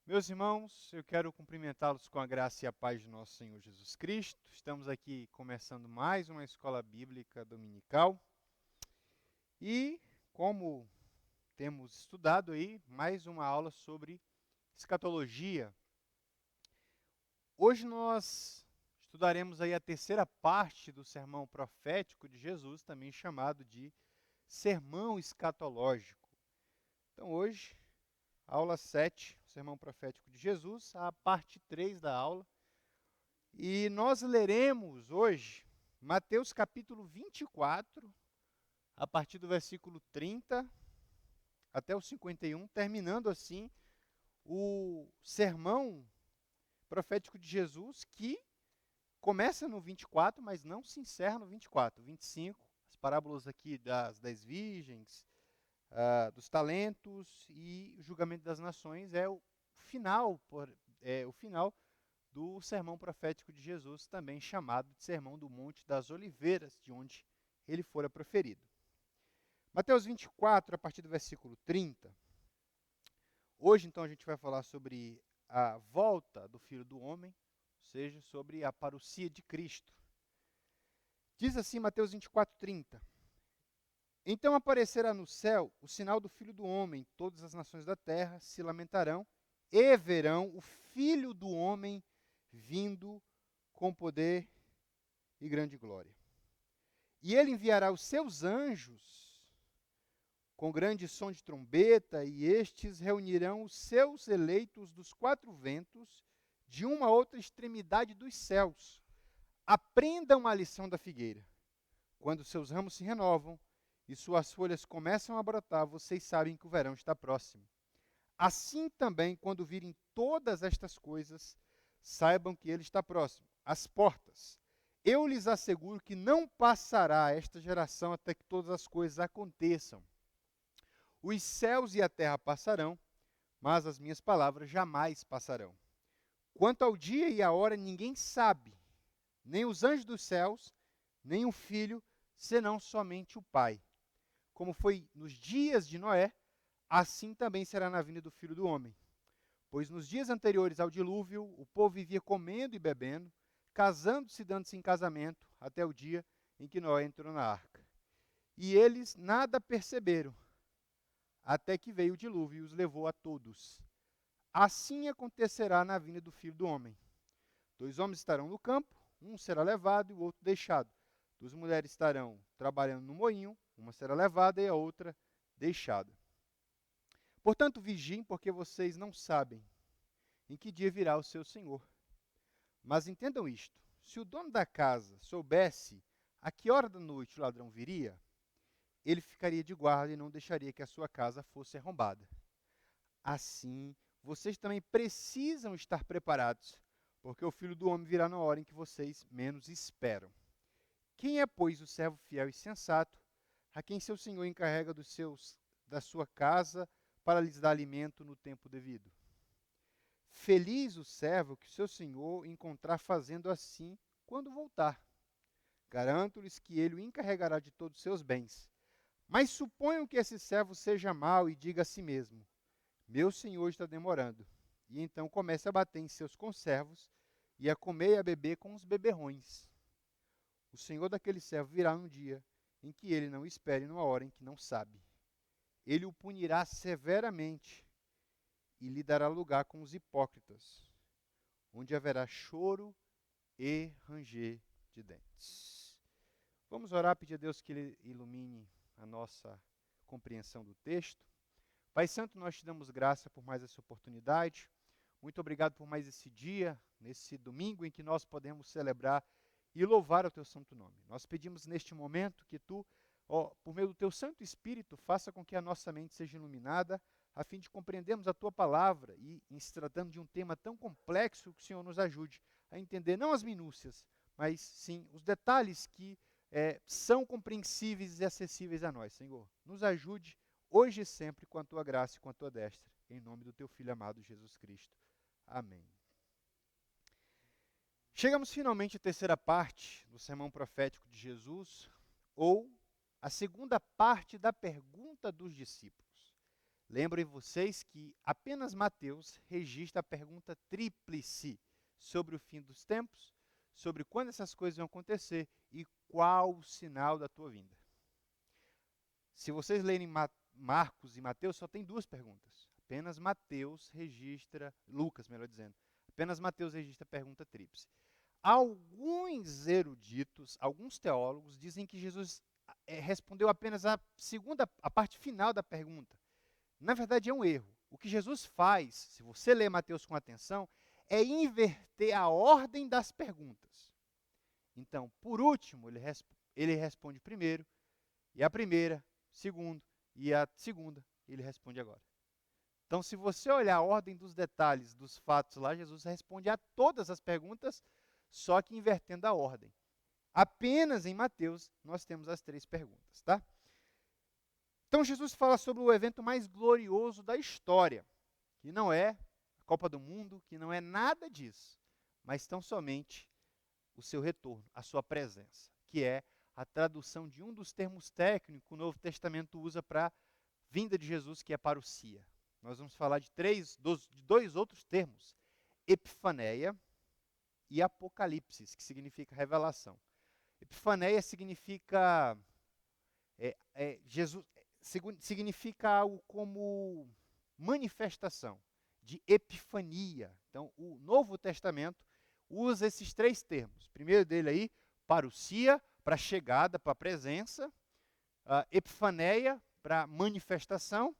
Meus irmãos, eu quero cumprimentá-los com a graça e a paz de nosso Senhor Jesus Cristo. Estamos aqui começando mais uma escola bíblica dominical e, como temos estudado aí, mais uma aula sobre escatologia. Hoje nós estudaremos aí a terceira parte do sermão profético de Jesus, também chamado de sermão escatológico. Então hoje, aula 7, sermão profético de Jesus, a parte 3 da aula. E nós leremos hoje Mateus capítulo 24, a partir do versículo 30 até o 51, terminando assim o sermão profético de Jesus, que começa no 24, mas não se encerra no 24. 25, as parábolas aqui das 10 virgens, dos talentos e o julgamento das nações é o final, o final do sermão profético de Jesus, também chamado de Sermão do Monte das Oliveiras, de onde ele fora proferido. Mateus 24, a partir do versículo 30. Hoje, então, a gente vai falar sobre a volta do Filho do Homem, ou seja, sobre a parousia de Cristo. Diz assim Mateus 24, 30. Então aparecerá no céu o sinal do Filho do Homem, todas as nações da terra se lamentarão e verão o Filho do Homem vindo com poder e grande glória. E ele enviará os seus anjos com grande som de trombeta, e estes reunirão os seus eleitos dos quatro ventos, de uma a outra extremidade dos céus. Aprendam a lição da figueira. Quando seus ramos se renovam e suas folhas começam a brotar, vocês sabem que o verão está próximo. Assim também, quando virem todas estas coisas, saibam que ele está próximo, às portas. Eu lhes asseguro que não passará esta geração até que todas as coisas aconteçam. Os céus e a terra passarão, mas as minhas palavras jamais passarão. Quanto ao dia e à hora, ninguém sabe, nem os anjos dos céus, nem o Filho, senão somente o Pai. Como foi nos dias de Noé, assim também será na vinda do Filho do Homem. Pois nos dias anteriores ao dilúvio, o povo vivia comendo e bebendo, casando-se e dando-se em casamento, até o dia em que Noé entrou na arca. E eles nada perceberam, até que veio o dilúvio e os levou a todos. Assim acontecerá na vinda do Filho do Homem. 2 homens estarão no campo, um será levado e o outro deixado. 2 mulheres estarão trabalhando no moinho, uma será levada e a outra deixada. Portanto, vigiem, porque vocês não sabem em que dia virá o seu Senhor. Mas entendam isto: se o dono da casa soubesse a que hora da noite o ladrão viria, ele ficaria de guarda e não deixaria que a sua casa fosse arrombada. Assim, vocês também precisam estar preparados, porque o Filho do Homem virá na hora em que vocês menos esperam. Quem é, pois, o servo fiel e sensato, a quem seu senhor encarrega da sua casa para lhes dar alimento no tempo devido? Feliz o servo que seu senhor encontrar fazendo assim quando voltar. Garanto-lhes que ele o encarregará de todos os seus bens. Mas suponham que esse servo seja mau e diga a si mesmo: meu senhor está demorando. E então comece a bater em seus conservos e a comer e a beber com os beberrões. O senhor daquele servo virá num dia em que ele não espere, numa hora em que não sabe. Ele o punirá severamente e lhe dará lugar com os hipócritas, onde haverá choro e ranger de dentes. Vamos orar, pedir a Deus que Ele ilumine a nossa compreensão do texto. Pai Santo, nós te damos graça por mais essa oportunidade. Muito obrigado por mais esse dia, nesse domingo em que nós podemos celebrar e louvar o teu santo nome. Nós pedimos neste momento que tu, por meio do teu Santo Espírito, faça com que a nossa mente seja iluminada, a fim de compreendermos a tua palavra e, em se tratando de um tema tão complexo, que o Senhor nos ajude a entender não as minúcias, mas sim os detalhes que são compreensíveis e acessíveis a nós, Senhor. Nos ajude hoje e sempre com a tua graça e com a tua destra, em nome do teu Filho amado Jesus Cristo. Amém. Chegamos finalmente à terceira parte do sermão profético de Jesus, ou a segunda parte da pergunta dos discípulos. Lembrem vocês que apenas Mateus registra a pergunta tríplice sobre o fim dos tempos, sobre quando essas coisas vão acontecer e qual o sinal da tua vinda. Se vocês lerem Marcos e Mateus, só tem duas perguntas. Apenas Mateus registra, Lucas, melhor dizendo, apenas Mateus registra a pergunta tríplice. Alguns eruditos, alguns teólogos dizem que Jesus respondeu apenas a parte final da pergunta. Na verdade, é um erro. O que Jesus faz, se você ler Mateus com atenção, é inverter a ordem das perguntas. Então, por último, ele responde primeiro, e a primeira, segundo, e a segunda, ele responde agora. Então, se você olhar a ordem dos detalhes dos fatos lá, Jesus responde a todas as perguntas, só que invertendo a ordem. Apenas em Mateus nós temos as três perguntas, tá? Então, Jesus fala sobre o evento mais glorioso da história, que não é a Copa do Mundo, que não é nada disso, mas tão somente o seu retorno, a sua presença, que é a tradução de um dos termos técnicos que o Novo Testamento usa para a vinda de Jesus, que é parousia. Nós vamos falar de dois outros termos, epifaneia e apocalipse, que significa revelação. Epifaneia significa Jesus, significa algo como manifestação, de epifania. Então, o Novo Testamento usa esses três termos. O primeiro dele aí, parousia, para chegada, para presença, epifaneia, para manifestação,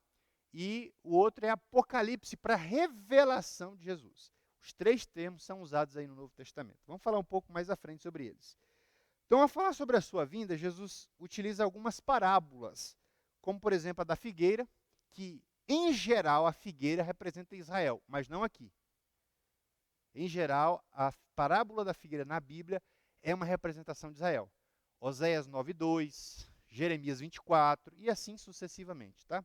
e o outro é apocalipse, para revelação de Jesus. Os três termos são usados aí no Novo Testamento. Vamos falar um pouco mais à frente sobre eles. Então, ao falar sobre a sua vinda, Jesus utiliza algumas parábolas, como, por exemplo, a da figueira, que, em geral, a figueira representa Israel, mas não aqui. Em geral, a parábola da figueira na Bíblia é uma representação de Israel. Oséias 9:2, Jeremias 24 e assim sucessivamente, tá?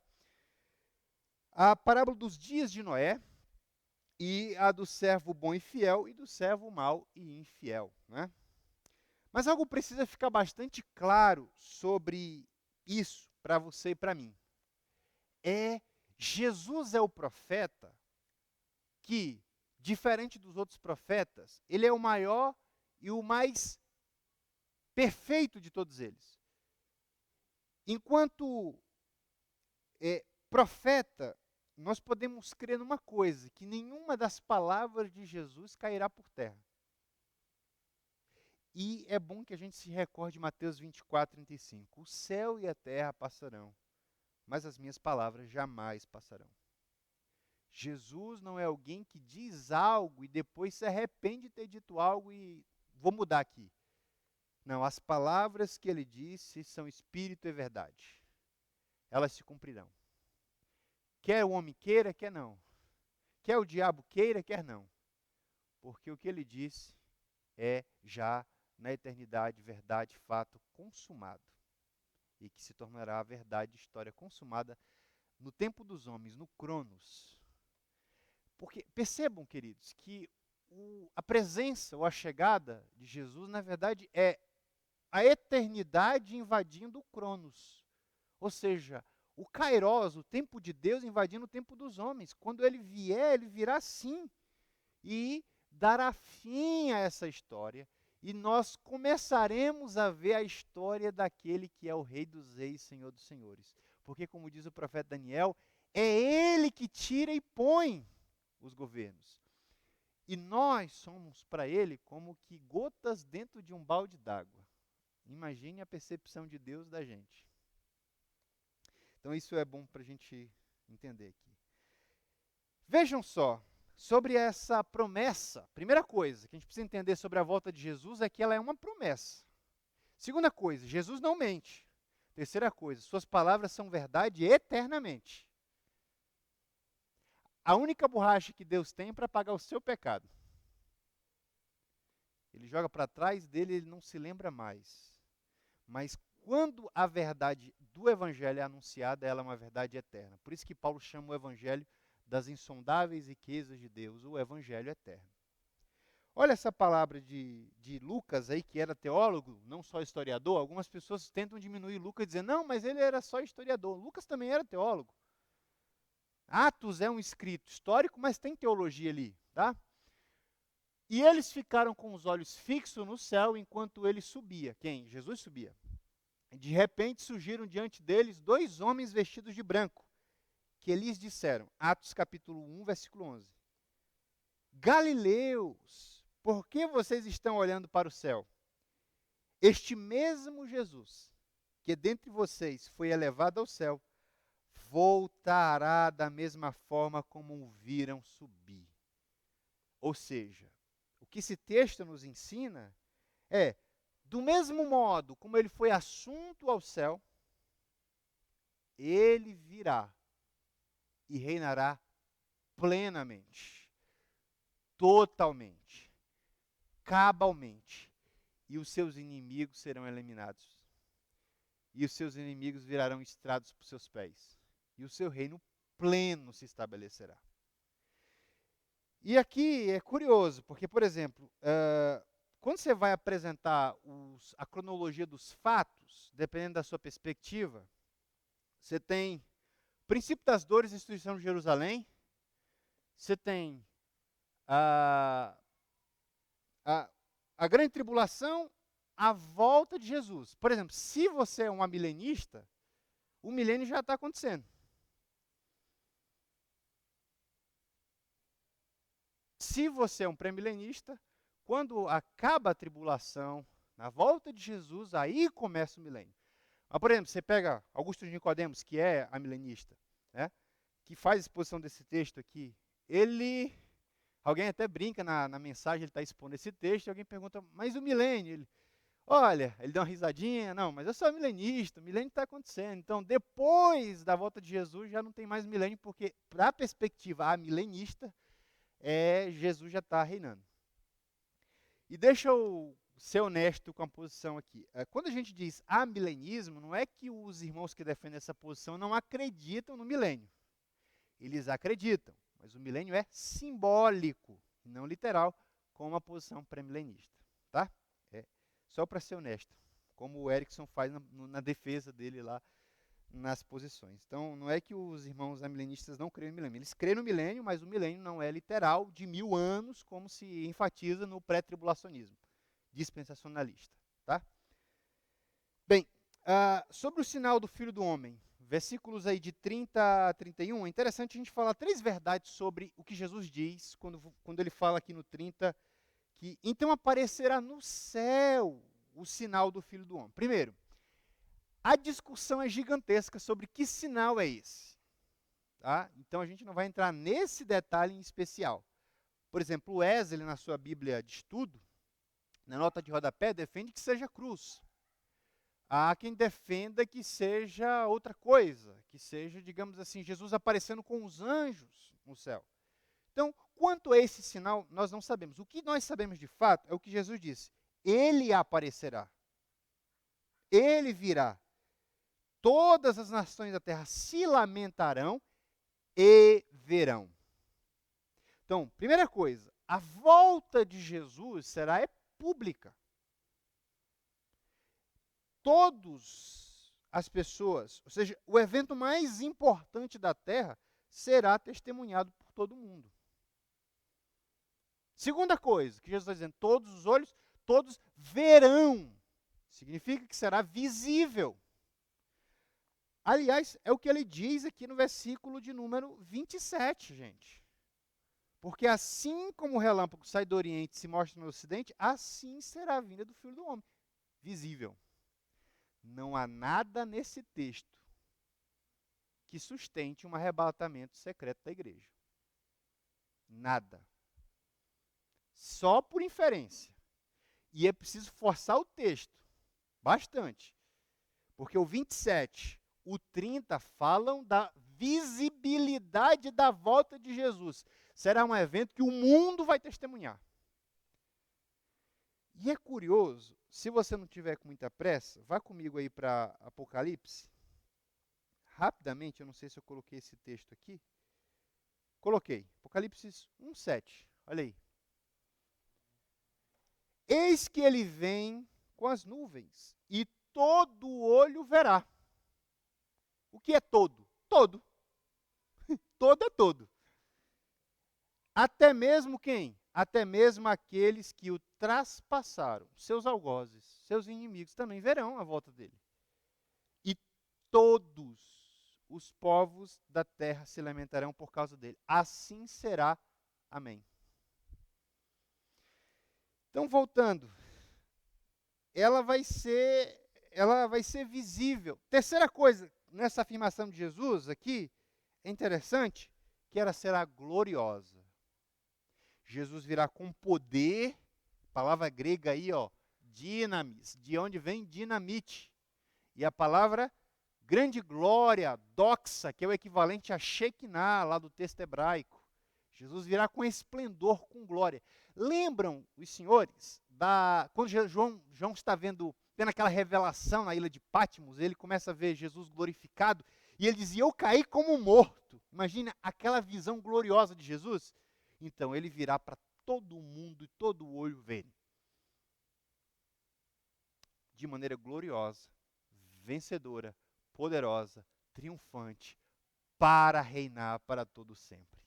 A parábola dos dias de Noé e a do servo bom e fiel e do servo mau e infiel, né? Mas algo precisa ficar bastante claro sobre isso para você e para mim. Jesus é o profeta que, diferente dos outros profetas, ele é o maior e o mais perfeito de todos eles. Enquanto profeta, nós podemos crer numa coisa, que nenhuma das palavras de Jesus cairá por terra. E é bom que a gente se recorde de Mateus 24:35. O céu e a terra passarão, mas as minhas palavras jamais passarão. Jesus não é alguém que diz algo e depois se arrepende de ter dito algo e vou mudar aqui. Não, as palavras que ele disse são espírito e verdade. Elas se cumprirão. Quer o homem queira, quer não. Quer o diabo queira, quer não. Porque o que ele disse é já na eternidade, verdade, fato consumado. E que se tornará a verdade, história consumada no tempo dos homens, no Cronos. Porque percebam, queridos, que a presença ou a chegada de Jesus, na verdade, é a eternidade invadindo o Cronos. Ou seja, o Kairos, o tempo de Deus invadindo o tempo dos homens. Quando ele vier, ele virá sim e dará fim a essa história. E nós começaremos a ver a história daquele que é o Rei dos Reis, Senhor dos Senhores. Porque, como diz o profeta Daniel, é ele que tira e põe os governos. E nós somos para ele como que gotas dentro de um balde d'água. Imagine a percepção de Deus da gente. Então isso é bom para a gente entender aqui. Vejam só, sobre essa promessa, primeira coisa que a gente precisa entender sobre a volta de Jesus é que ela é uma promessa. Segunda coisa, Jesus não mente. Terceira coisa, suas palavras são verdade eternamente. A única borracha que Deus tem para pagar o seu pecado. Ele joga para trás dele, ele não se lembra mais. Mas quando a verdade do Evangelho é anunciada, ela é uma verdade eterna. Por isso que Paulo chama o Evangelho das insondáveis riquezas de Deus, o Evangelho eterno. Olha essa palavra de Lucas aí, que era teólogo, não só historiador. Algumas pessoas tentam diminuir Lucas e dizer, não, mas ele era só historiador. Lucas também era teólogo. Atos é um escrito histórico, mas tem teologia ali, tá? E eles ficaram com os olhos fixos no céu enquanto ele subia. Quem? Jesus subia. De repente surgiram diante deles 2 homens vestidos de branco, que lhes disseram, Atos capítulo 1, versículo 11. Galileus, por que vocês estão olhando para o céu? Este mesmo Jesus, que dentre vocês foi elevado ao céu, voltará da mesma forma como o viram subir. Ou seja, o que esse texto nos ensina é, do mesmo modo como ele foi assunto ao céu, ele virá e reinará plenamente, totalmente, cabalmente, e os seus inimigos serão eliminados. E os seus inimigos virarão estrados por seus pés. E o seu reino pleno se estabelecerá. E aqui é curioso, porque, por exemplo, quando você vai apresentar a cronologia dos fatos, dependendo da sua perspectiva, você tem o princípio das dores e destruição de Jerusalém, você tem a grande tribulação, a volta de Jesus. Por exemplo, se você é um amilenista, o milênio já está acontecendo. Se você é um pré-milenista, quando acaba a tribulação, na volta de Jesus, aí começa o milênio. Mas, por exemplo, você pega Augusto de Nicodemos, que é amilenista, né, que faz exposição desse texto aqui, alguém até brinca na mensagem, ele está expondo esse texto, e alguém pergunta, mas o milênio? Olha, ele dá uma risadinha, não, mas eu sou milenista, o milênio está acontecendo. Então, depois da volta de Jesus, já não tem mais milênio, porque, para a perspectiva milenista, Jesus já está reinando. E deixa eu ser honesto com a posição aqui. Quando a gente diz amilenismo, não é que os irmãos que defendem essa posição não acreditam no milênio. Eles acreditam, mas o milênio é simbólico, não literal, como a posição pré-milenista. Tá? Só para ser honesto, como o Erickson faz na defesa dele lá nas posições. Então, não é que os irmãos amilenistas não creem no milênio. Eles creem no milênio, mas o milênio não é literal de 1000 anos, como se enfatiza no pré-tribulacionismo dispensacionalista. Tá? Bem, sobre o sinal do Filho do Homem, versículos aí de 30 a 31, é interessante a gente falar 3 verdades sobre o que Jesus diz, quando ele fala aqui no 30, que então aparecerá no céu o sinal do Filho do Homem. Primeiro, a discussão é gigantesca sobre que sinal é esse. Tá? Então a gente não vai entrar nesse detalhe em especial. Por exemplo, o Wesley, na sua Bíblia de estudo, na nota de rodapé, defende que seja cruz. Há quem defenda que seja outra coisa, que seja, digamos assim, Jesus aparecendo com os anjos no céu. Então, quanto a esse sinal, nós não sabemos. O que nós sabemos de fato é o que Jesus disse. Ele aparecerá. Ele virá. Todas as nações da terra se lamentarão e verão. Então, primeira coisa, a volta de Jesus será pública. Todas as pessoas, ou seja, o evento mais importante da terra será testemunhado por todo mundo. Segunda coisa, que Jesus está dizendo, todos os olhos, todos verão. Significa que será visível. Aliás, é o que ele diz aqui no versículo de número 27, gente. Porque assim como o relâmpago sai do Oriente e se mostra no Ocidente, assim será a vinda do Filho do Homem. Visível. Não há nada nesse texto que sustente um arrebatamento secreto da igreja. Nada. Só por inferência. E é preciso forçar o texto. Bastante. Porque o 27, o 30 falam da visibilidade da volta de Jesus. Será um evento que o mundo vai testemunhar. E é curioso, se você não tiver com muita pressa, vá comigo aí para Apocalipse. Rapidamente, eu não sei se eu coloquei esse texto aqui. Coloquei. Apocalipse 1:7. Olha aí. Eis que ele vem com as nuvens, e todo olho verá. O que é todo? Todo. todo é todo. Até mesmo quem? Até mesmo aqueles que o traspassaram, seus algozes, seus inimigos também verão a volta dele. E todos os povos da terra se lamentarão por causa dele. Assim será. Amém. Então, voltando, ela vai ser visível. Terceira coisa, nessa afirmação de Jesus aqui, é interessante, que ela será gloriosa. Jesus virá com poder, palavra grega aí, ó, dinamis, de onde vem dinamite. E a palavra grande glória, doxa, que é o equivalente a Shekinah, lá do texto hebraico. Jesus virá com esplendor, com glória. Lembram, os senhores, quando João está tendo aquela revelação na ilha de Patmos, ele começa a ver Jesus glorificado, e ele dizia, eu caí como morto. Imagina aquela visão gloriosa de Jesus. Então, ele virá para todo mundo e todo olho verem. De maneira gloriosa, vencedora, poderosa, triunfante, para reinar para todo sempre.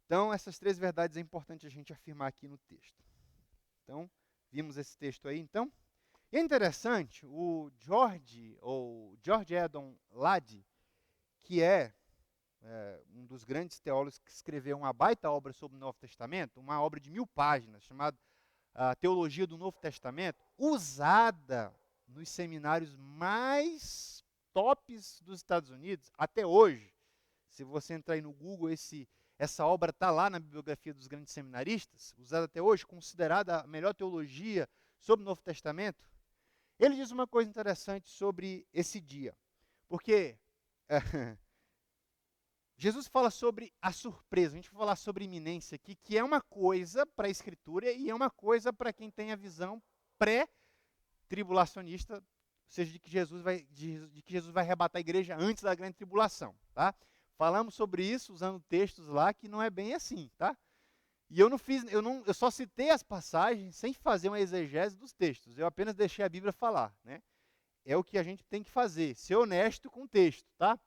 Então, essas três verdades é importante a gente afirmar aqui no texto. Então, vimos esse texto aí, então. E é interessante, o George Eldon Ladd, que é um dos grandes teólogos que escreveu uma baita obra sobre o Novo Testamento, uma obra de 1000 páginas, chamada Teologia do Novo Testamento, usada nos seminários mais tops dos Estados Unidos, até hoje. Se você entrar aí no Google, essa obra está lá na bibliografia dos grandes seminaristas, usada até hoje, considerada a melhor teologia sobre o Novo Testamento. Ele diz uma coisa interessante sobre esse dia, porque Jesus fala sobre a surpresa, a gente vai falar sobre iminência aqui, que é uma coisa para a Escritura e é uma coisa para quem tem a visão pré-tribulacionista, ou seja, de que Jesus vai arrebatar a igreja antes da grande tribulação, tá? Falamos sobre isso usando textos lá que não é bem assim, tá? E eu só citei as passagens sem fazer uma exegese dos textos, eu apenas deixei a Bíblia falar, né? É o que a gente tem que fazer, ser honesto com o texto, tá?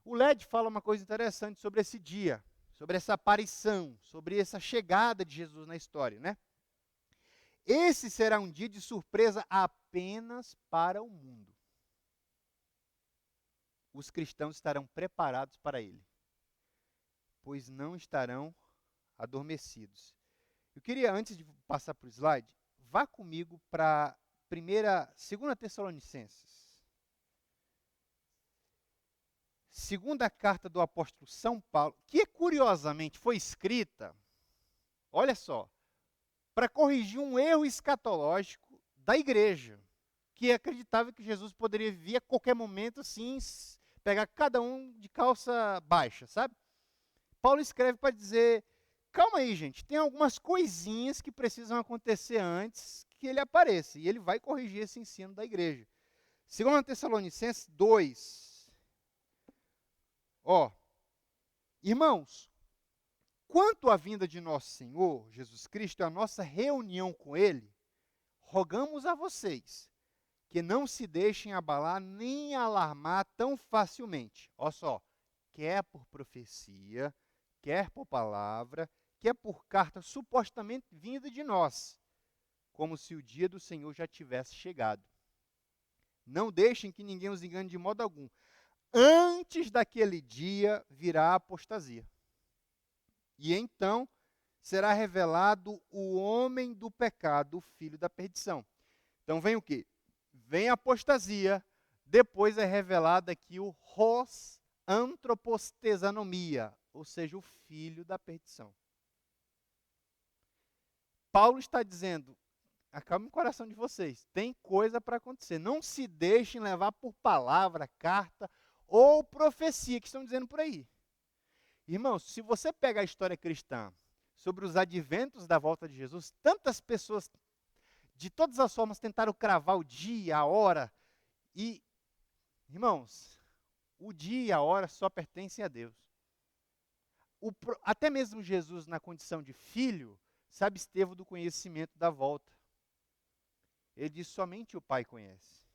O Led fala uma coisa interessante sobre esse dia, sobre essa aparição, sobre essa chegada de Jesus na história, né? Esse será um dia de surpresa apenas para o mundo. Os cristãos estarão preparados para ele, pois não estarão adormecidos. Eu queria, antes de passar para o slide, vá comigo para 2 Tessalonicenses. Segunda carta do apóstolo São Paulo, que curiosamente foi escrita, olha só, para corrigir um erro escatológico da igreja, que acreditava que Jesus poderia vir a qualquer momento, assim, pegar cada um de calça baixa, sabe? Paulo escreve para dizer, calma aí, gente, tem algumas coisinhas que precisam acontecer antes que ele apareça, e ele vai corrigir esse ensino da igreja. 2 Tessalonicenses 2, irmãos, quanto à vinda de nosso Senhor Jesus Cristo, a nossa reunião com Ele, rogamos a vocês que não se deixem abalar nem alarmar tão facilmente. Olha só, quer por profecia, quer por palavra, quer por carta supostamente vinda de nós, como se o dia do Senhor já tivesse chegado. Não deixem que ninguém os engane de modo algum. Antes daquele dia virá a apostasia. E então será revelado o homem do pecado, o filho da perdição. Então vem o quê? Vem a apostasia, depois é revelado aqui o hos antropostesanomia, ou seja, o filho da perdição. Paulo está dizendo, acalme o coração de vocês, tem coisa para acontecer. Não se deixem levar por palavra, carta ou profecia que estão dizendo por aí. Irmãos, se você pega a história cristã sobre os adventos da volta de Jesus, tantas pessoas de todas as formas tentaram cravar o dia, a hora, e, irmãos, o dia e a hora só pertencem a Deus. Até mesmo Jesus, na condição de filho, se absteve do conhecimento da volta. Ele diz, somente o Pai conhece.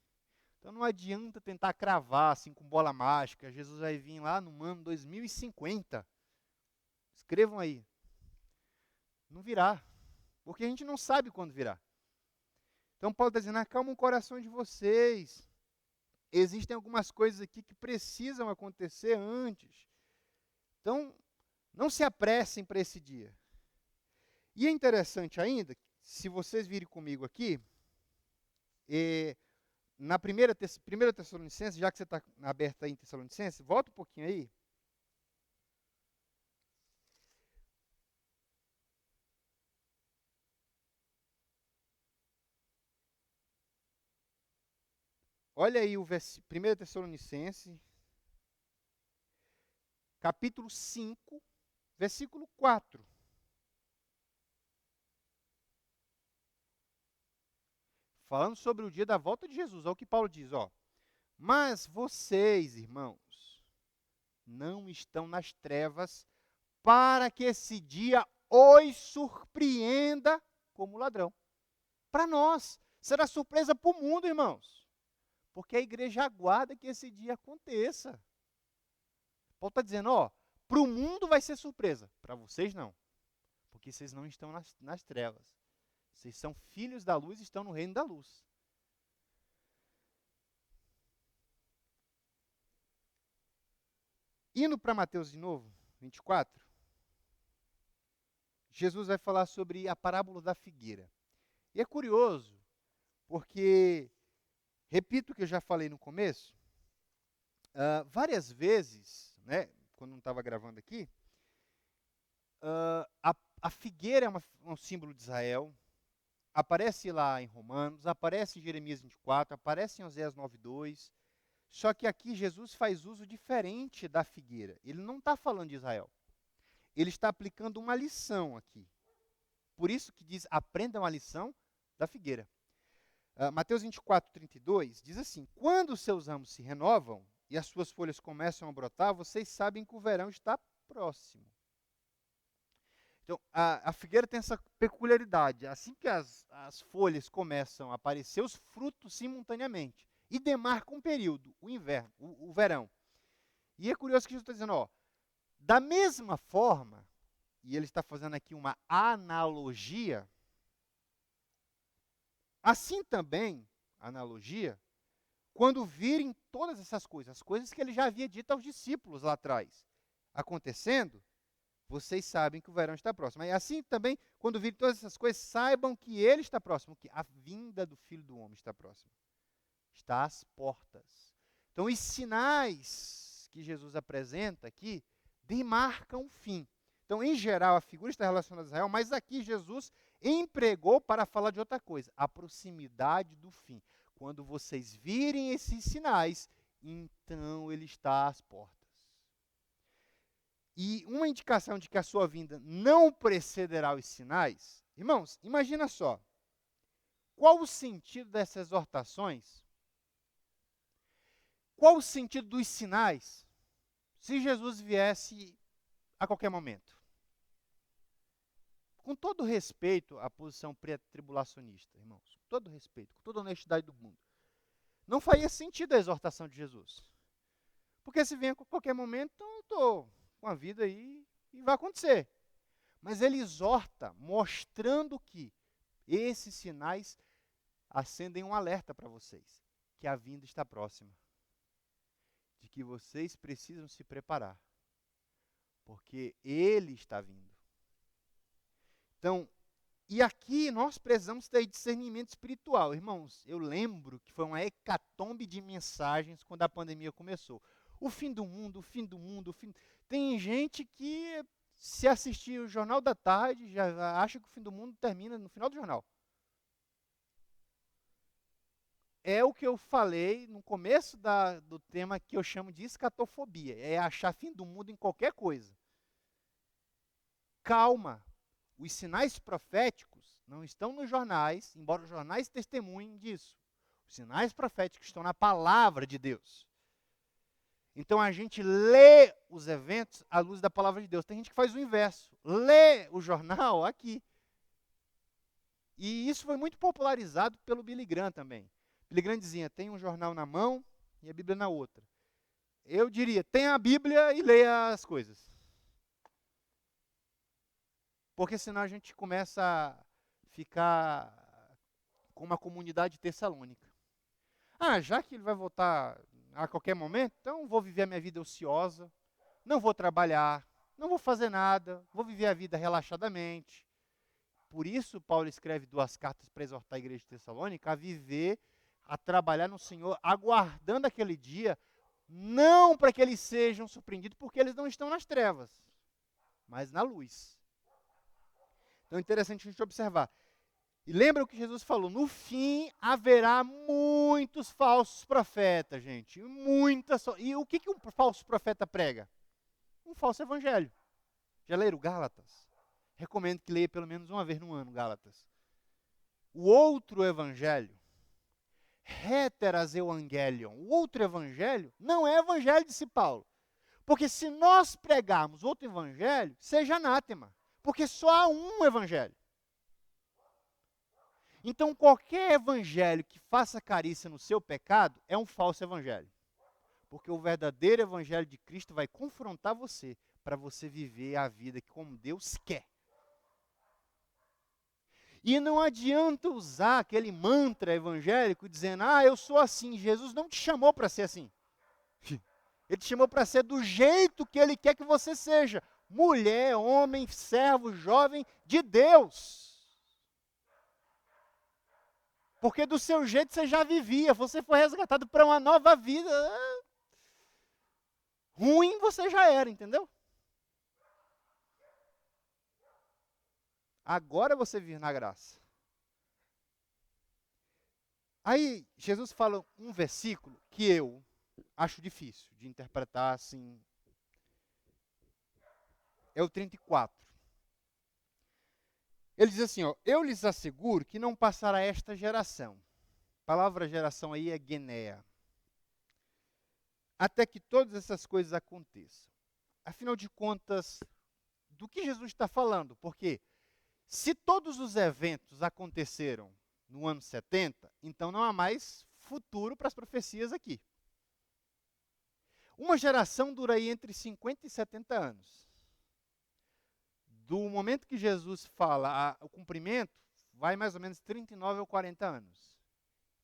Então não adianta tentar cravar assim com bola mágica. Jesus vai vir lá no ano 2050. Escrevam aí. Não virá. Porque a gente não sabe quando virá. Então Paulo está dizendo, acalma o coração de vocês. Existem algumas coisas aqui que precisam acontecer antes. Então, não se apressem para esse dia. E é interessante ainda, se vocês virem comigo aqui, na primeira Tessalonicenses, já que você está aberto aí em Tessalonicenses, volta um pouquinho aí. Olha aí o 1 Tessalonicenses, capítulo 5, versículo 4. Falando sobre o dia da volta de Jesus. Olha o que Paulo diz, ó. Mas vocês, irmãos, não estão nas trevas para que esse dia os surpreenda como ladrão. Para nós, será surpresa para o mundo, irmãos. Porque a igreja aguarda que esse dia aconteça. Paulo está dizendo, ó, para o mundo vai ser surpresa, para vocês não. Porque vocês não estão nas trevas. Vocês são filhos da luz e estão no reino da luz. Indo para Mateus de novo, 24, Jesus vai falar sobre a parábola da figueira. E é curioso, porque, repito o que eu já falei no começo, várias vezes, né, quando não estava gravando aqui, a figueira é um símbolo de Israel, aparece lá em Romanos, aparece em Jeremias 24, aparece em Oséias 9:2, só que aqui Jesus faz uso diferente da figueira. Ele não está falando de Israel. Ele está aplicando uma lição aqui. Por isso que diz, aprendam a lição da figueira. Mateus 24:32 diz assim, quando os seus ramos se renovam e as suas folhas começam a brotar, vocês sabem que o verão está próximo. Então, a figueira tem essa peculiaridade. Assim que as folhas começam a aparecer, os frutos simultaneamente. E demarca um período, o inverno, o verão. E é curioso que Jesus está dizendo, ó, da mesma forma, e ele está fazendo aqui uma analogia, assim também, analogia, quando virem todas essas coisas, as coisas que ele já havia dito aos discípulos lá atrás, acontecendo, vocês sabem que o verão está próximo. E assim também, quando virem todas essas coisas, saibam que ele está próximo, que a vinda do Filho do Homem está próxima. Está às portas. Então, os sinais que Jesus apresenta aqui demarcam o fim. Então, em geral, a figura está relacionada a Israel, mas aqui Jesus empregou para falar de outra coisa, a proximidade do fim. Quando vocês virem esses sinais, então ele está às portas. E uma indicação de que a sua vinda não precederá os sinais, irmãos, imagina só, qual o sentido dessas exortações? Qual o sentido dos sinais se Jesus viesse a qualquer momento? Com todo respeito à posição pré-tribulacionista, irmãos, com todo respeito, com toda a honestidade do mundo, não faria sentido a exortação de Jesus. Porque se vier a qualquer momento, então eu estou com a vida aí e vai acontecer. Mas ele exorta, mostrando que esses sinais acendem um alerta para vocês, que a vinda está próxima. De que vocês precisam se preparar, porque ele está vindo. Então, e aqui nós precisamos ter discernimento espiritual. Irmãos, eu lembro que foi uma hecatombe de mensagens quando a pandemia começou. O fim do mundo, o fim do mundo, o fim... Tem gente que, se assistir o Jornal da Tarde, já acha que o fim do mundo termina no final do jornal. É o que eu falei no começo do tema que eu chamo de escatofobia. É achar fim do mundo em qualquer coisa. Calma. Os sinais proféticos não estão nos jornais, embora os jornais testemunhem disso. Os sinais proféticos estão na palavra de Deus. Então a gente lê os eventos à luz da palavra de Deus. Tem gente que faz o inverso. Lê o jornal aqui. E isso foi muito popularizado pelo Billy Graham também. Billy Graham dizia, tem um jornal na mão e a Bíblia na outra. Eu diria, tenha a Bíblia e leia as coisas. Porque senão a gente começa a ficar com uma comunidade tessalônica. Ah, já que ele vai voltar a qualquer momento, então vou viver a minha vida ociosa, não vou trabalhar, não vou fazer nada, vou viver a vida relaxadamente. Por isso, Paulo escreve 2 cartas para exortar a igreja de Tessalônica a viver, a trabalhar no Senhor, aguardando aquele dia, não para que eles sejam surpreendidos, porque eles não estão nas trevas, mas na luz. Então é interessante a gente observar. E lembra o que Jesus falou, no fim haverá muitos falsos profetas, gente. E o que um falso profeta prega? Um falso evangelho. Já leram Gálatas? Recomendo que leia pelo menos uma vez no ano, Gálatas. O outro evangelho, heteras evangelion, o outro evangelho, não é evangelho, disse Paulo. Porque se nós pregarmos outro evangelho, seja anátema. Porque só há um evangelho. Então, qualquer evangelho que faça carícia no seu pecado é um falso evangelho. Porque o verdadeiro evangelho de Cristo vai confrontar você para você viver a vida como Deus quer. E não adianta usar aquele mantra evangélico dizendo, eu sou assim. Jesus não te chamou para ser assim. Ele te chamou para ser do jeito que Ele quer que você seja. Mulher, homem, servo, jovem de Deus. Porque do seu jeito você já vivia, você foi resgatado para uma nova vida. Ruim você já era, entendeu? Agora você vive na graça. Aí Jesus fala um versículo que eu acho difícil de interpretar assim. É o 34. Ele diz assim, eu lhes asseguro que não passará esta geração. A palavra geração aí é Guinéa. Até que todas essas coisas aconteçam. Afinal de contas, do que Jesus está falando? Porque se todos os eventos aconteceram no ano 70, então não há mais futuro para as profecias aqui. Uma geração dura aí entre 50 e 70 anos. Do momento que Jesus fala o cumprimento, vai mais ou menos 39 ou 40 anos.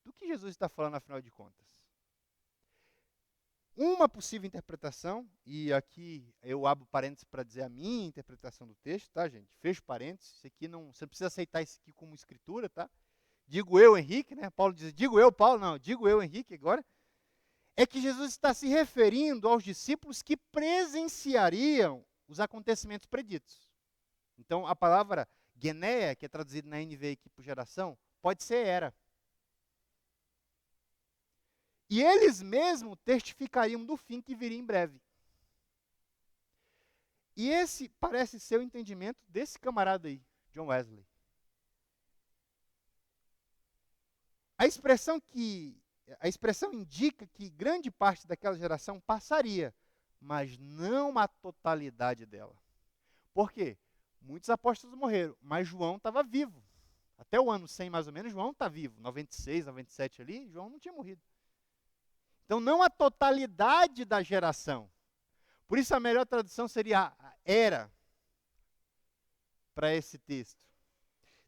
Do que Jesus está falando, afinal de contas? Uma possível interpretação, e aqui eu abro parênteses para dizer a minha interpretação do texto, tá, gente? Fecho parênteses, isso aqui não, você não precisa aceitar isso aqui como escritura, tá? Digo eu, Henrique, né? Paulo diz, digo eu, Paulo, não, digo eu, Henrique, agora. É que Jesus está se referindo aos discípulos que presenciariam os acontecimentos preditos. Então, a palavra Guinéa, que é traduzida na NVI aqui por geração, pode ser era. E eles mesmos testificariam do fim que viria em breve. E esse parece ser o entendimento desse camarada aí, John Wesley. A expressão indica que grande parte daquela geração passaria, mas não a totalidade dela. Por quê? Muitos apóstolos morreram, mas João estava vivo. Até o ano 100, mais ou menos, João está vivo. 96, 97 ali, João não tinha morrido. Então, não a totalidade da geração. Por isso, a melhor tradução seria a era para esse texto.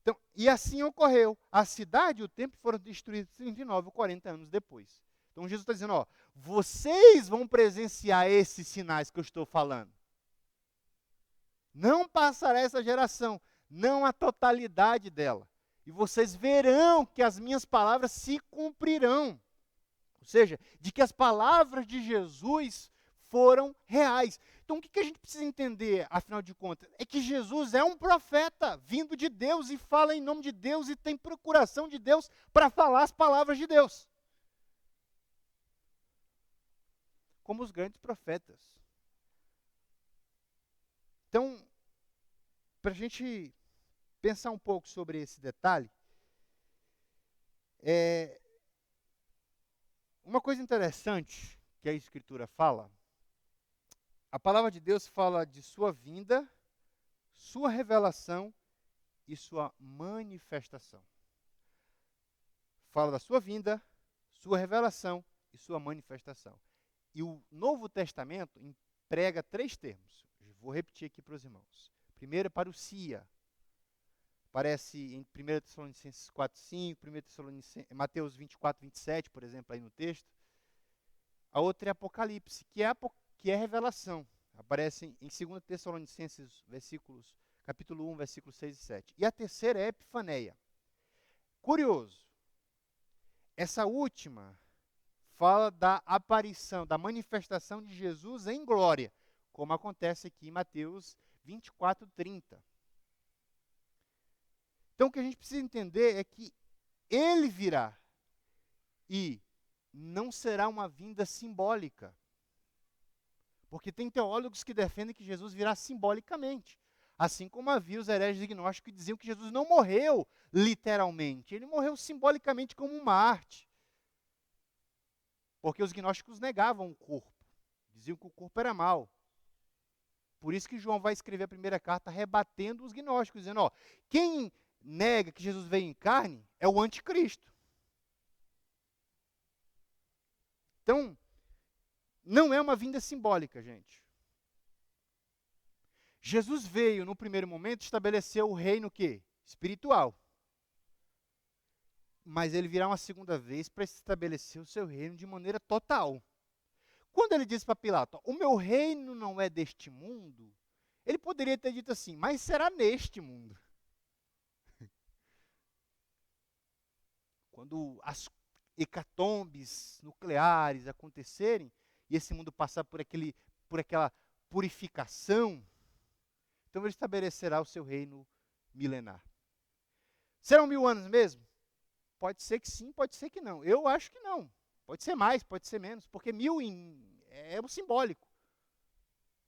Então, e assim ocorreu. A cidade e o templo foram destruídos 39 ou 40 anos depois. Então, Jesus está dizendo, vocês vão presenciar esses sinais que eu estou falando. Não passará essa geração, não a totalidade dela. E vocês verão que as minhas palavras se cumprirão. Ou seja, de que as palavras de Jesus foram reais. Então, o que a gente precisa entender, afinal de contas? É que Jesus é um profeta vindo de Deus e fala em nome de Deus e tem procuração de Deus para falar as palavras de Deus. Como os grandes profetas. Então, para a gente pensar um pouco sobre esse detalhe, uma coisa interessante que a Escritura fala, a palavra de Deus fala de sua vinda, sua revelação e sua manifestação. Fala da sua vinda, sua revelação e sua manifestação. E o Novo Testamento emprega 3 termos. Vou repetir aqui para os irmãos. Primeiro, parousia. Aparece em 1 Tessalonicenses 4:5, Mateus 24:27, por exemplo, aí no texto. A outra é Apocalipse, que é revelação. Aparece em 2 Tessalonicenses, capítulo 1, versículos 6 e 7. E a terceira é Epifaneia. Curioso, essa última fala da aparição, da manifestação de Jesus em glória, como acontece aqui em Mateus 24:30. Então, o que a gente precisa entender é que ele virá e não será uma vinda simbólica. Porque tem teólogos que defendem que Jesus virá simbolicamente. Assim como havia os hereges gnósticos que diziam que Jesus não morreu literalmente. Ele morreu simbolicamente como uma arte. Porque os gnósticos negavam o corpo. Diziam que o corpo era mau. Por isso que João vai escrever a primeira carta rebatendo os gnósticos, dizendo, ó, quem nega que Jesus veio em carne é o anticristo. Então, não é uma vinda simbólica, gente. Jesus veio, no primeiro momento, estabelecer o reino quê? Espiritual. Mas ele virá uma segunda vez para estabelecer o seu reino de maneira total. Quando ele disse para Pilato, o meu reino não é deste mundo, ele poderia ter dito assim, mas será neste mundo. Quando as hecatombes nucleares acontecerem, e esse mundo passar por aquela purificação, então ele estabelecerá o seu reino milenar. Serão 1000 anos mesmo? Pode ser que sim, pode ser que não. Eu acho que não. Pode ser mais, pode ser menos, porque 1000 é o simbólico.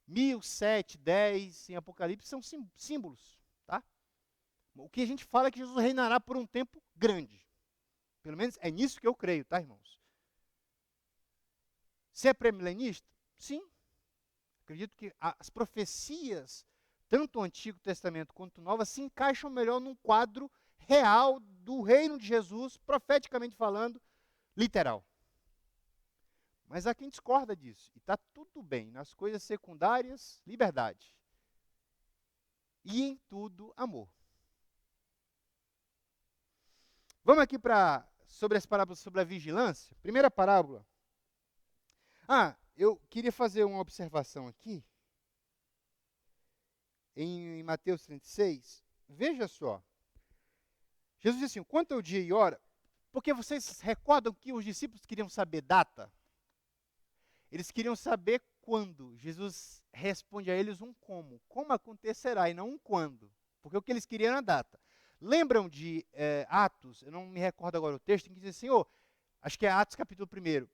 1000, 7, 10 em Apocalipse são símbolos, tá? O que a gente fala é que Jesus reinará por um tempo grande. Pelo menos é nisso que eu creio, tá, irmãos? Se é pré-milenista? Sim. Acredito que as profecias, tanto o Antigo Testamento quanto o Novo, se encaixam melhor num quadro real do reino de Jesus, profeticamente falando, literal. Mas há quem discorda disso. E está tudo bem. Nas coisas secundárias, liberdade. E em tudo, amor. Vamos aqui sobre as parábolas sobre a vigilância. Primeira parábola. Eu queria fazer uma observação aqui. Em Mateus 36. Veja só. Jesus disse assim, quanto ao dia e hora, porque vocês recordam que os discípulos queriam saber data? Eles queriam saber quando. Jesus responde a eles um como. Como acontecerá e não um quando. Porque o que eles queriam era a data. Lembram de Atos, eu não me recordo agora o texto, em que diz assim, acho que é Atos capítulo 1.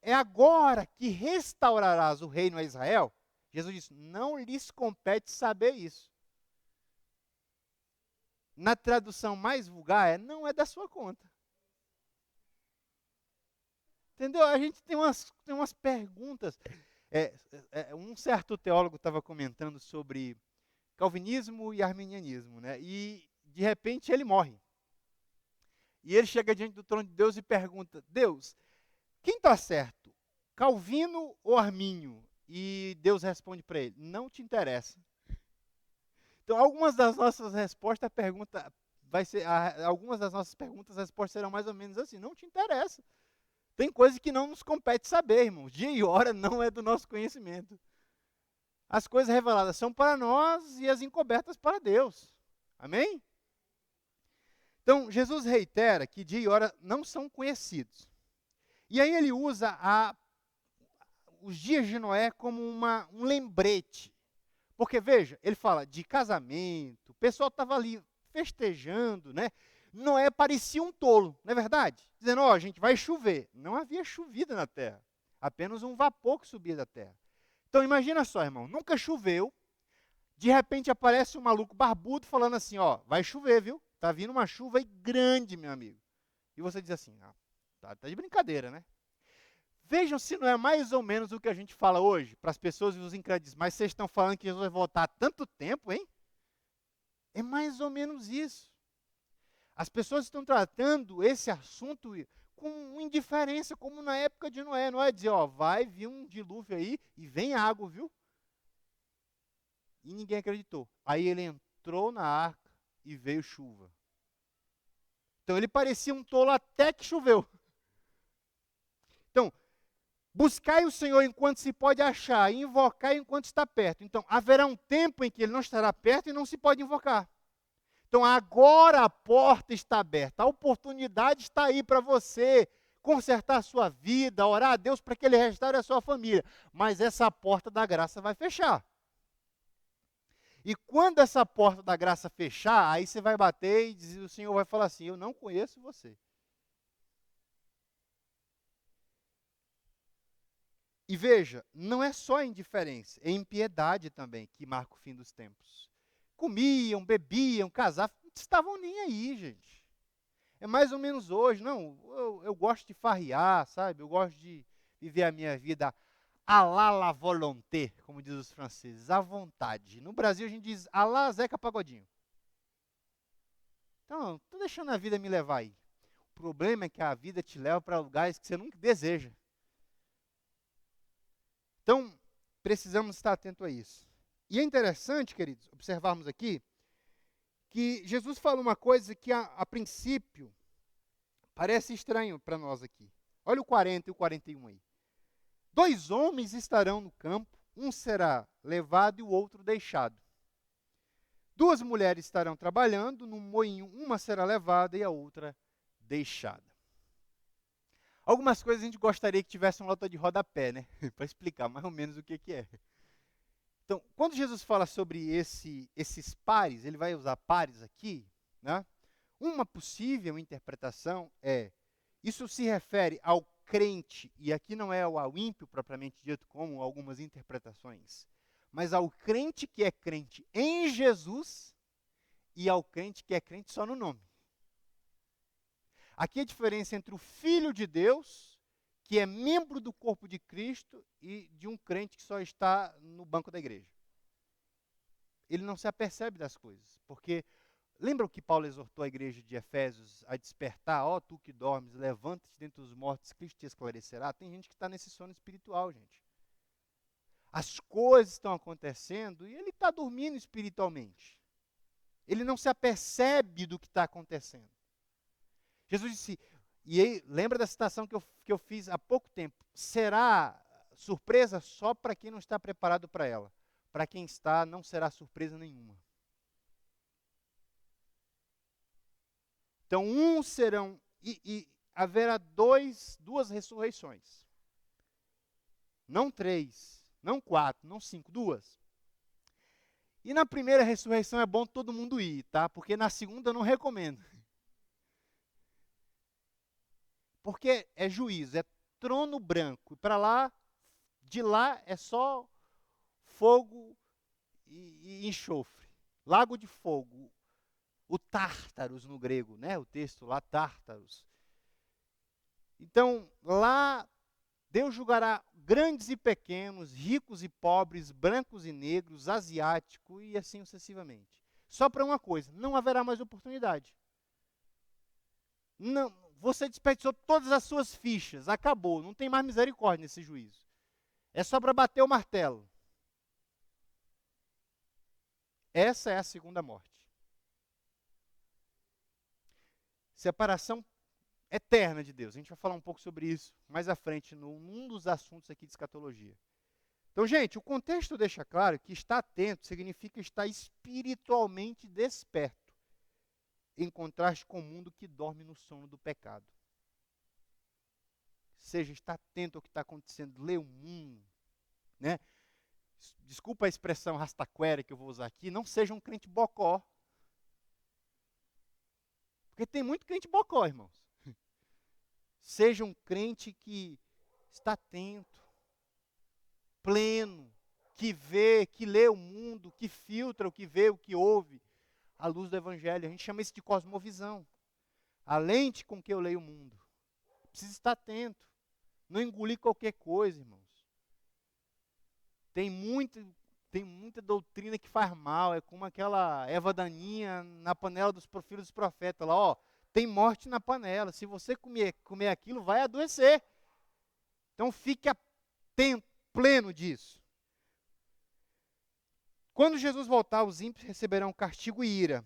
É agora que restaurarás o reino a Israel? Jesus disse, não lhes compete saber isso. Na tradução mais vulgar, não é da sua conta. Entendeu? A gente tem umas perguntas. Um certo teólogo estava comentando sobre calvinismo e arminianismo, né? E, de repente, ele morre. E ele chega diante do trono de Deus e pergunta, Deus, quem está certo? Calvino ou Armínio? E Deus responde para ele, não te interessa. Então, algumas das nossas respostas, algumas das nossas perguntas, as respostas serão mais ou menos assim, não te interessa. Tem coisa que não nos compete saber, irmãos. Dia e hora não é do nosso conhecimento. As coisas reveladas são para nós e as encobertas para Deus. Amém? Então, Jesus reitera que dia e hora não são conhecidos. E aí ele usa os dias de Noé como um lembrete. Porque, veja, ele fala de casamento, o pessoal estava ali festejando, né? Noé parecia um tolo, não é verdade? Dizendo, gente, vai chover. Não havia chovido na terra. Apenas um vapor que subia da terra. Então, imagina só, irmão, nunca choveu. De repente aparece um maluco barbudo falando assim, vai chover, viu? Tá vindo uma chuva aí grande, meu amigo. E você diz assim, tá de brincadeira, né? Vejam se não é mais ou menos o que a gente fala hoje, para as pessoas e os incrédulos. Mas vocês estão falando que Jesus vai voltar há tanto tempo, hein? É mais ou menos isso. As pessoas estão tratando esse assunto com indiferença, como na época de Noé. Noé dizia, ó, vai vir um dilúvio aí e vem água, viu? E ninguém acreditou. Aí ele entrou na arca e veio chuva. Então ele parecia um tolo até que choveu. Então, buscai o Senhor enquanto se pode achar, e invocar enquanto está perto. Então, haverá um tempo em que ele não estará perto e não se pode invocar. Então, agora a porta está aberta, a oportunidade está aí para você consertar a sua vida, orar a Deus para que Ele restaure a sua família. Mas essa porta da graça vai fechar. E quando essa porta da graça fechar, aí você vai bater e o Senhor vai falar assim, eu não conheço você. E veja, não é só a indiferença, é a impiedade também que marca o fim dos tempos. Comiam, bebiam, casavam, não estavam nem aí, gente. É mais ou menos hoje, não, eu gosto de farriar, sabe? Eu gosto de viver a minha vida à la volonté, como diz os franceses, à vontade. No Brasil a gente diz à la Zeca Pagodinho. Então, estou deixando a vida me levar aí. O problema é que a vida te leva para lugares que você nunca deseja. Então, precisamos estar atento a isso. E é interessante, queridos, observarmos aqui, que Jesus fala uma coisa que a princípio parece estranho para nós aqui. Olha o 40 e o 41 aí. 2 homens estarão no campo, um será levado e o outro deixado. 2 mulheres estarão trabalhando no moinho, uma será levada e a outra deixada. Algumas coisas a gente gostaria que tivesse uma nota de rodapé, né? Para explicar mais ou menos o que é. Então, quando Jesus fala sobre esses pares, ele vai usar pares aqui, né? Uma possível interpretação é, isso se refere ao crente, e aqui não é ao ímpio propriamente dito, como algumas interpretações, mas ao crente que é crente em Jesus e ao crente que é crente só no nome. Aqui a diferença entre o Filho de Deus, que é membro do corpo de Cristo, e de um crente que só está no banco da igreja. Ele não se apercebe das coisas, porque lembram que Paulo exortou a igreja de Efésios a despertar? Ó, tu que dormes, levanta-te dentre os mortos, Cristo te esclarecerá. Tem gente que está nesse sono espiritual, gente. As coisas estão acontecendo e ele está dormindo espiritualmente. Ele não se apercebe do que está acontecendo. Jesus disse, e aí, lembra da citação que eu fiz há pouco tempo, será surpresa só para quem não está preparado para ela. Para quem está, não será surpresa nenhuma. Então, serão, e haverá duas ressurreições. Não 3, não 4, não 5, 2. E na primeira ressurreição é bom todo mundo ir, tá? Porque na segunda eu não recomendo. Porque é juízo, é trono branco. E para lá, de lá é só fogo e enxofre. Lago de fogo. O Tártaros no grego, né? O texto lá, Tártaros. Então, lá, Deus julgará grandes e pequenos, ricos e pobres, brancos e negros, asiáticos e assim sucessivamente. Só para uma coisa, não haverá mais oportunidade. Não, você desperdiçou todas as suas fichas, acabou, não tem mais misericórdia nesse juízo. É só para bater o martelo. Essa é a segunda morte. Separação eterna de Deus. A gente vai falar um pouco sobre isso mais à frente, num dos assuntos aqui de escatologia. Então, gente, o contexto deixa claro que estar atento significa estar espiritualmente desperto, em contraste com o mundo que dorme no sono do pecado. Ou seja, estar atento ao que está acontecendo, ler o mundo, né? Desculpa a expressão rastaquera que eu vou usar aqui, não seja um crente bocó. Porque tem muito crente bocó, irmãos. Seja um crente que está atento, pleno, que vê, que lê o mundo, que filtra o que vê, o que ouve, à luz do Evangelho. A gente chama isso de cosmovisão. A lente com que eu leio o mundo. Precisa estar atento. Não engolir qualquer coisa, irmãos. Tem muita doutrina que faz mal. É como aquela Eva daninha na panela dos filhos dos profetas. Lá, ó, tem morte na panela. Se você comer aquilo, vai adoecer. Então fique atento, pleno disso. Quando Jesus voltar, os ímpios receberão castigo e ira.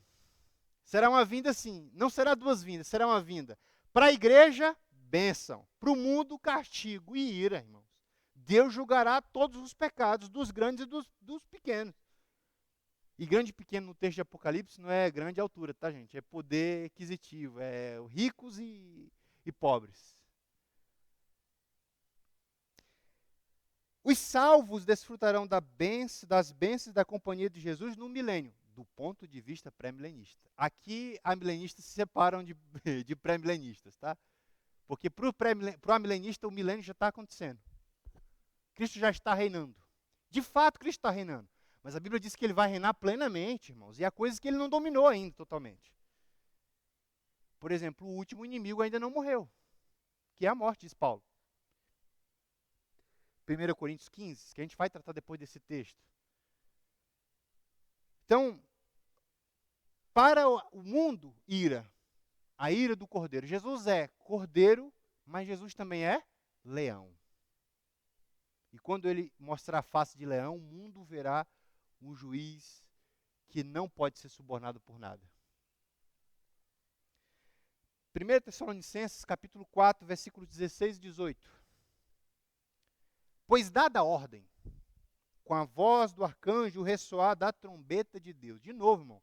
Será uma vinda assim, não será duas vindas, será uma vinda. Para a igreja, bênção. Para o mundo, castigo e ira, irmãos. Deus julgará todos os pecados, dos grandes e dos pequenos. E grande e pequeno no texto de Apocalipse não é grande altura, tá, gente? É poder aquisitivo, é ricos e pobres. Os salvos desfrutarão das bênçãos da companhia de Jesus no milênio, do ponto de vista pré-milenista. Aqui, amilenistas se separam de pré-milenistas, tá? Porque para o amilenista, o milênio já está acontecendo. Cristo já está reinando. De fato, Cristo está reinando. Mas a Bíblia diz que ele vai reinar plenamente, irmãos. E há coisas que ele não dominou ainda totalmente. Por exemplo, o último inimigo ainda não morreu, que é a morte, diz Paulo. 1 Coríntios 15, que a gente vai tratar depois desse texto. Então, para o mundo, ira. A ira do cordeiro. Jesus é cordeiro, mas Jesus também é leão. E quando ele mostrar a face de leão, o mundo verá um juiz que não pode ser subornado por nada. 1 Tessalonicenses, capítulo 4, versículos 16 e 18. Pois dada a ordem, com a voz do arcanjo, o ressoar da trombeta de Deus. De novo, irmão.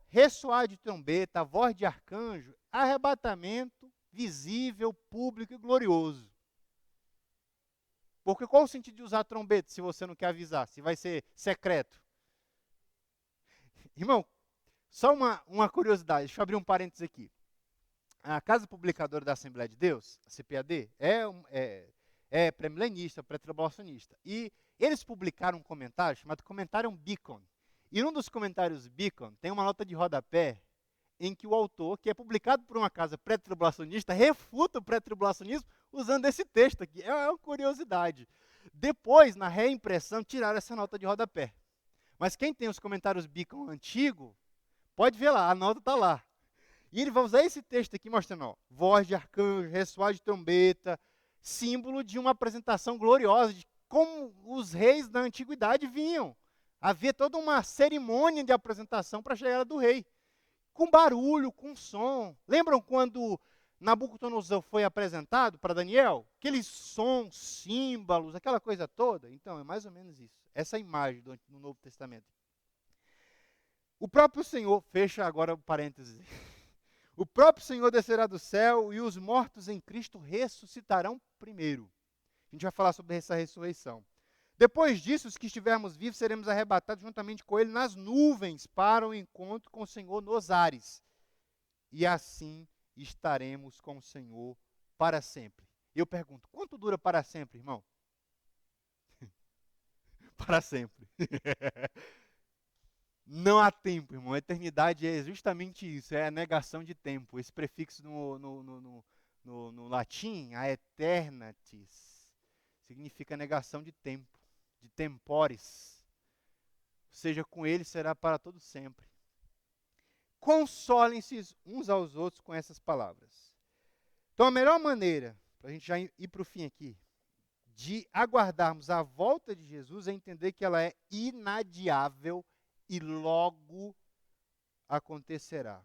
Ressoar de trombeta, a voz de arcanjo, arrebatamento visível, público e glorioso. Porque qual o sentido de usar trombeta se você não quer avisar, se vai ser secreto? Irmão, só uma curiosidade, deixa eu abrir um parênteses aqui. A Casa Publicadora da Assembleia de Deus, a CPAD, é pré-milenista, pré-tribulacionista. E eles publicaram um comentário chamado Comentário Beacon. E num dos comentários Beacon tem uma nota de rodapé em que o autor, que é publicado por uma casa pré-tribulacionista, refuta o pré-tribulacionismo usando esse texto aqui. É uma curiosidade. Depois, na reimpressão, tiraram essa nota de rodapé. Mas quem tem os comentários Beacon antigo, pode ver lá, a nota está lá. E ele vai usar esse texto aqui mostrando, voz de arcanjo, ressoar de trombeta, símbolo de uma apresentação gloriosa, de como os reis da antiguidade vinham. Havia toda uma cerimônia de apresentação para a chegada do rei. Com barulho, com som. Lembram quando Nabucodonosor foi apresentado para Daniel? Aqueles sons, símbolos, aquela coisa toda? Então, é mais ou menos isso. Essa imagem do Novo Testamento. O próprio Senhor, fecha agora o parênteses. O próprio Senhor descerá do céu e os mortos em Cristo ressuscitarão primeiro. A gente vai falar sobre essa ressurreição. Depois disso, os que estivermos vivos, seremos arrebatados juntamente com Ele nas nuvens para o encontro com o Senhor nos ares. E assim estaremos com o Senhor para sempre. Eu pergunto, quanto dura para sempre, irmão? Para sempre. Não há tempo, irmão. A eternidade é justamente isso, é a negação de tempo. Esse prefixo no latim, a eternatis, significa negação de tempo, de tempores. Ou seja, com ele será para todo sempre. Consolem-se uns aos outros com essas palavras. Então, a melhor maneira, para a gente já ir para o fim aqui, de aguardarmos a volta de Jesus é entender que ela é inadiável e logo acontecerá.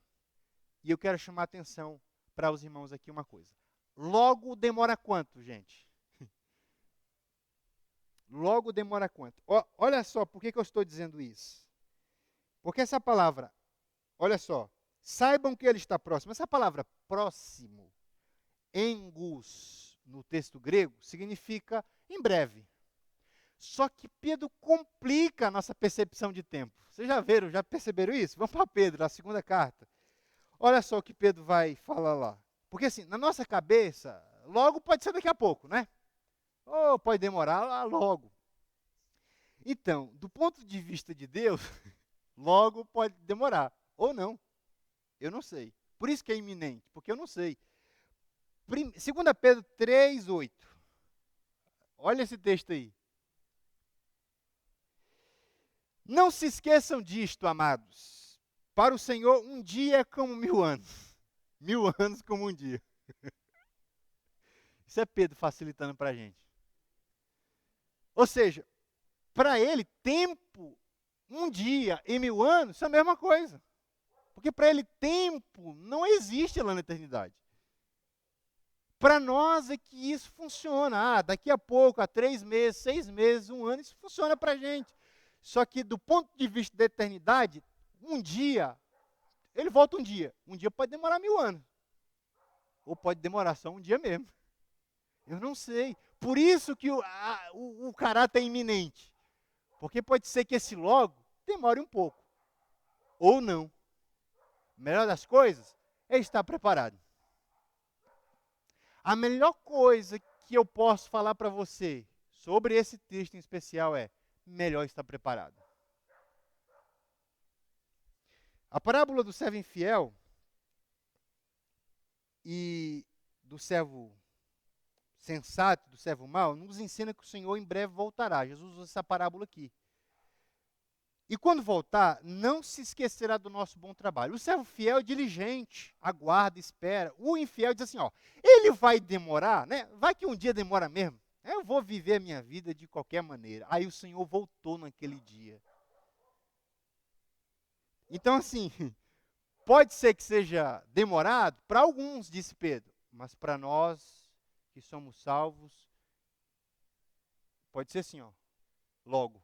E eu quero chamar a atenção para os irmãos aqui uma coisa. Logo demora quanto, gente? Logo demora quanto? Olha só, por que eu estou dizendo isso? Porque essa palavra, olha só, saibam que ele está próximo. Essa palavra próximo, engus, no texto grego, significa em breve. Só que Pedro complica a nossa percepção de tempo. Vocês já perceberam isso? Vamos para Pedro, a segunda carta. Olha só o que Pedro vai falar lá. Porque assim, na nossa cabeça, logo pode ser daqui a pouco, né? Ou pode demorar lá logo. Então, do ponto de vista de Deus, logo pode demorar. Ou não. Eu não sei. Por isso que é iminente, porque eu não sei. 2 Pedro 3:8. Olha esse texto aí. Não se esqueçam disto, amados. Para o Senhor, um dia é como 1000 anos. 1000 anos como um dia. Isso é Pedro facilitando para a gente. Ou seja, para ele, tempo, um dia e 1000 anos, isso é a mesma coisa. Porque para ele, tempo não existe lá na eternidade. Para nós é que isso funciona. Daqui a pouco, há 3 meses, 6 meses, 1 ano, isso funciona para a gente. Só que do ponto de vista da eternidade, um dia, ele volta um dia. Um dia pode demorar 1000 anos. Ou pode demorar só um dia mesmo. Eu não sei. Por isso que o caráter é iminente. Porque pode ser que esse logo demore um pouco. Ou não. A melhor das coisas é estar preparado. A melhor coisa que eu posso falar para você sobre esse texto em especial é: melhor estar preparado. A parábola do servo infiel e do servo sensato, do servo mau, nos ensina que o Senhor em breve voltará. Jesus usa essa parábola aqui. E quando voltar, não se esquecerá do nosso bom trabalho. O servo fiel é diligente, aguarda, espera. O infiel diz assim, ele vai demorar, né? Vai que um dia demora mesmo. Eu vou viver a minha vida de qualquer maneira. Aí o Senhor voltou naquele dia. Então, assim, pode ser que seja demorado para alguns, disse Pedro, mas para nós que somos salvos, pode ser assim, logo.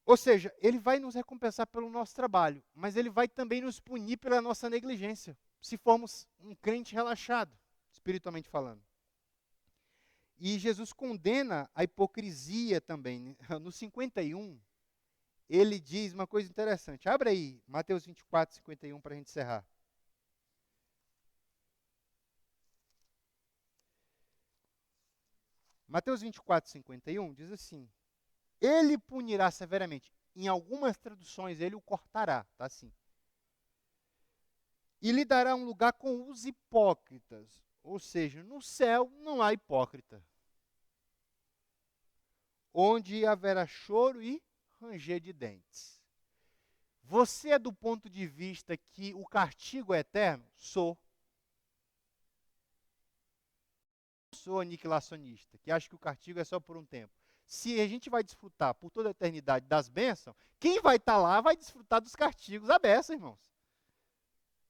Ou seja, ele vai nos recompensar pelo nosso trabalho, mas ele vai também nos punir pela nossa negligência, se formos um crente relaxado, espiritualmente falando. E Jesus condena a hipocrisia também. No 51, ele diz uma coisa interessante. Abre aí, Mateus 24, 51, para a gente encerrar. Mateus 24, 51 diz assim: ele punirá severamente. Em algumas traduções, ele o cortará, tá assim. E lhe dará um lugar com os hipócritas. Ou seja, no céu não há hipócrita. Onde haverá choro e ranger de dentes. Você é do ponto de vista que o castigo é eterno? Sou aniquilacionista, que acha que o castigo é só por um tempo. Se a gente vai desfrutar por toda a eternidade das bênçãos, quem vai estar lá vai desfrutar dos castigos à beça, irmãos.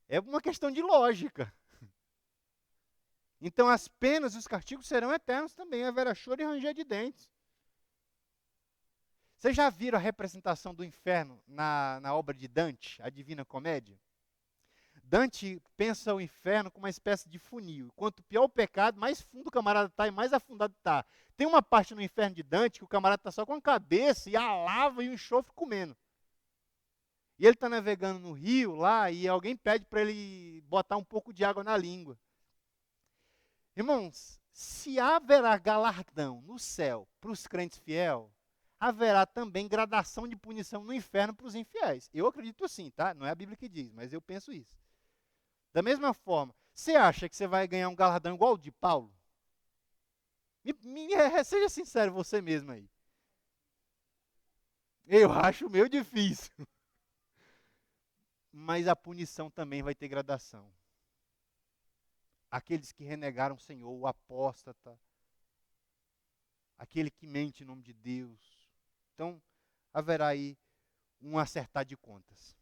É uma questão de lógica. Então as penas e os castigos serão eternos também, haverá choro e ranger de dentes. Vocês já viram a representação do inferno na obra de Dante, a Divina Comédia? Dante pensa o inferno como uma espécie de funil. Quanto pior o pecado, mais fundo o camarada está e mais afundado está. Tem uma parte no inferno de Dante que o camarada está só com a cabeça e a lava e o enxofre comendo. E ele está navegando no rio lá e alguém pede para ele botar um pouco de água na língua. Irmãos, se haverá galardão no céu para os crentes fiéis, haverá também gradação de punição no inferno para os infiéis. Eu acredito assim, tá? Não é a Bíblia que diz, mas eu penso isso. Da mesma forma, você acha que você vai ganhar um galardão igual o de Paulo? Seja sincero você mesmo aí. Eu acho meio difícil. Mas a punição também vai ter gradação. Aqueles que renegaram o Senhor, o apóstata, aquele que mente em nome de Deus. Então, haverá aí um acertar de contas.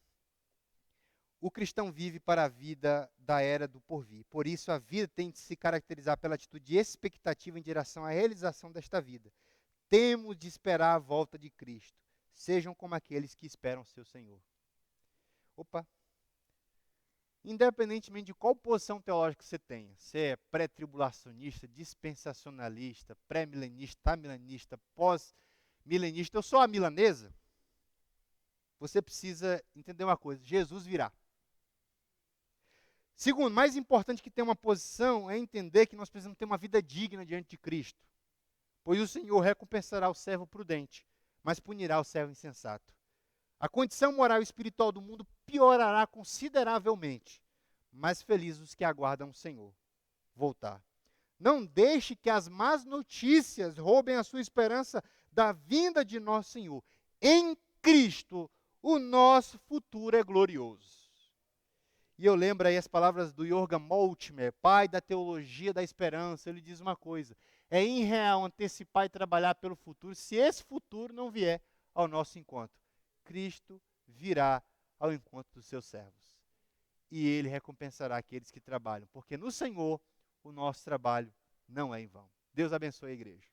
O cristão vive para a vida da era do porvir. Por isso, a vida tem de se caracterizar pela atitude de expectativa em direção à realização desta vida. Temos de esperar a volta de Cristo. Sejam como aqueles que esperam seu Senhor. Independentemente de qual posição teológica você tenha, se é pré-tribulacionista, dispensacionalista, pré-milenista, amilanista, pós-milenista, eu sou a milanesa, você precisa entender uma coisa: Jesus virá. Segundo, mais importante que ter uma posição é entender que nós precisamos ter uma vida digna diante de Cristo, pois o Senhor recompensará o servo prudente, mas punirá o servo insensato. A condição moral e espiritual do mundo piorará consideravelmente, mas felizes os que aguardam o Senhor voltar. Não deixe que as más notícias roubem a sua esperança da vinda de nosso Senhor. Em Cristo, O nosso futuro é glorioso. E eu lembro aí as palavras do Jürgen Moltmann, pai da teologia da esperança. Ele diz uma coisa: é irreal antecipar e trabalhar pelo futuro se esse futuro não vier ao nosso encontro. Cristo virá ao encontro dos seus servos. E ele recompensará aqueles que trabalham, porque no Senhor o nosso trabalho não é em vão. Deus abençoe a igreja.